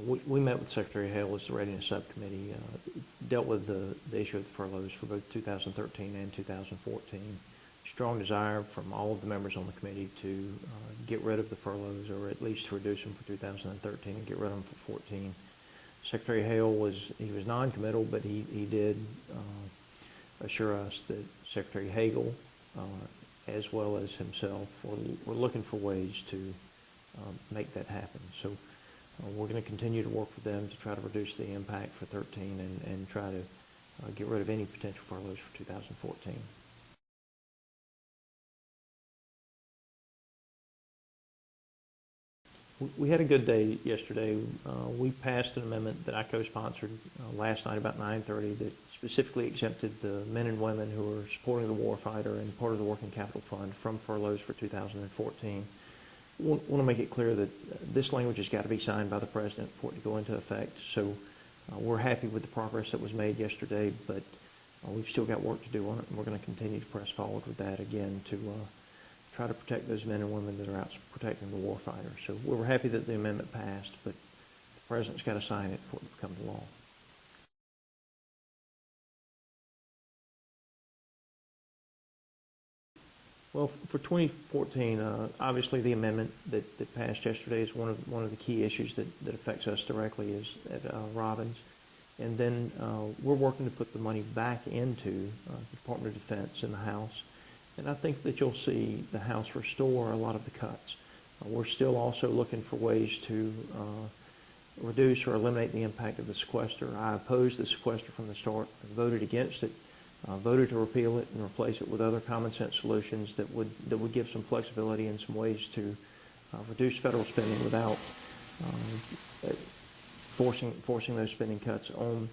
We met with Secretary Hale as the Readiness Subcommittee, dealt with the issue of the furloughs for both 2013 and 2014. Strong desire from all of the members on the committee to get rid of the furloughs, or at least to reduce them for 2013 and get rid of them for 14. Secretary Hale was non-committal, but he did assure us that Secretary Hagel, as well as himself, were looking for ways to make that happen. So we're going to continue to work with them to try to reduce the impact for 13 and try to get rid of any potential furloughs for 2014. We had a good day yesterday. We passed an amendment that I co-sponsored last night about 9:30 that specifically exempted the men and women who are supporting the warfighter and part of the Working Capital Fund from furloughs for 2014. I want to make it clear that this language has got to be signed by the President for it to go into effect. So we're happy with the progress that was made yesterday, but we've still got work to do on it, and we're going to continue to press forward with that again to try to protect those men and women that are out protecting the warfighter. So we're happy that the amendment passed, but the President's got to sign it for it to become the law. Well, for 2014, obviously the amendment that passed yesterday is one of the key issues that affects us directly is at Robbins. And then we're working to put the money back into the Department of Defense in the House. And I think that you'll see the House restore a lot of the cuts. We're still also looking for ways to reduce or eliminate the impact of the sequester. I opposed the sequester from the start and voted against it. Voted to repeal it and replace it with other common sense solutions that would give some flexibility and some ways to reduce federal spending without forcing those spending cuts on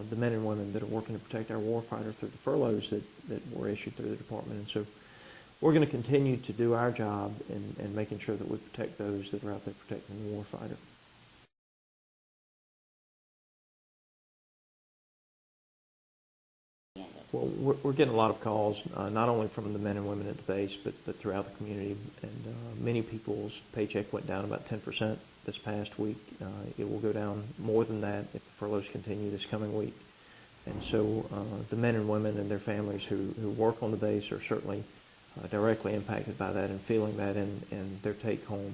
the men and women that are working to protect our warfighter through the furloughs that were issued through the department. And so we're going to continue to do our job in making sure that we protect those that are out there protecting the warfighter. Well, we're getting a lot of calls, not only from the men and women at the base, but throughout the community. And many people's paycheck went down about 10% this past week. It will go down more than that if the furloughs continue this coming week. And so the men and women and their families who work on the base are certainly directly impacted by that and feeling that in their take home.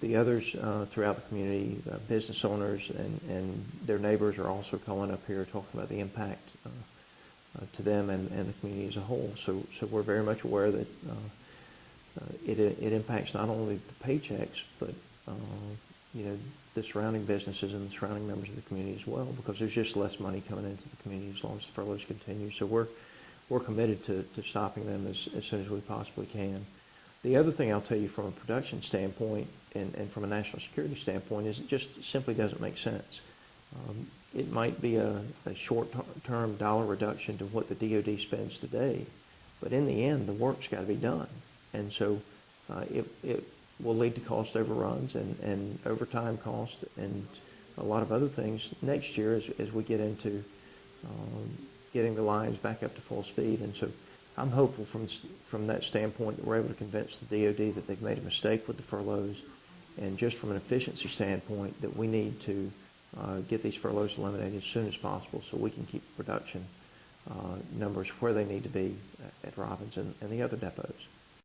The others throughout the community, business owners and their neighbors are also calling up here talking about the impact to them and the community as a whole. So we're very much aware that it impacts not only the paychecks, but the surrounding businesses and the surrounding members of the community as well, because there's just less money coming into the community as long as the furloughs continue. So we're committed to stopping them as soon as we possibly can. The other thing I'll tell you from a production standpoint and from a national security standpoint is it just simply doesn't make sense. It might be a short-term dollar reduction to what the DoD spends today, but in the end, the work's got to be done. And so it will lead to cost overruns and overtime cost and a lot of other things next year as we get into getting the lines back up to full speed. And so I'm hopeful from that standpoint that we're able to convince the DoD that they've made a mistake with the furloughs, and just from an efficiency standpoint that we need to get these furloughs eliminated as soon as possible so we can keep production numbers where they need to be at Robbins and the other depots.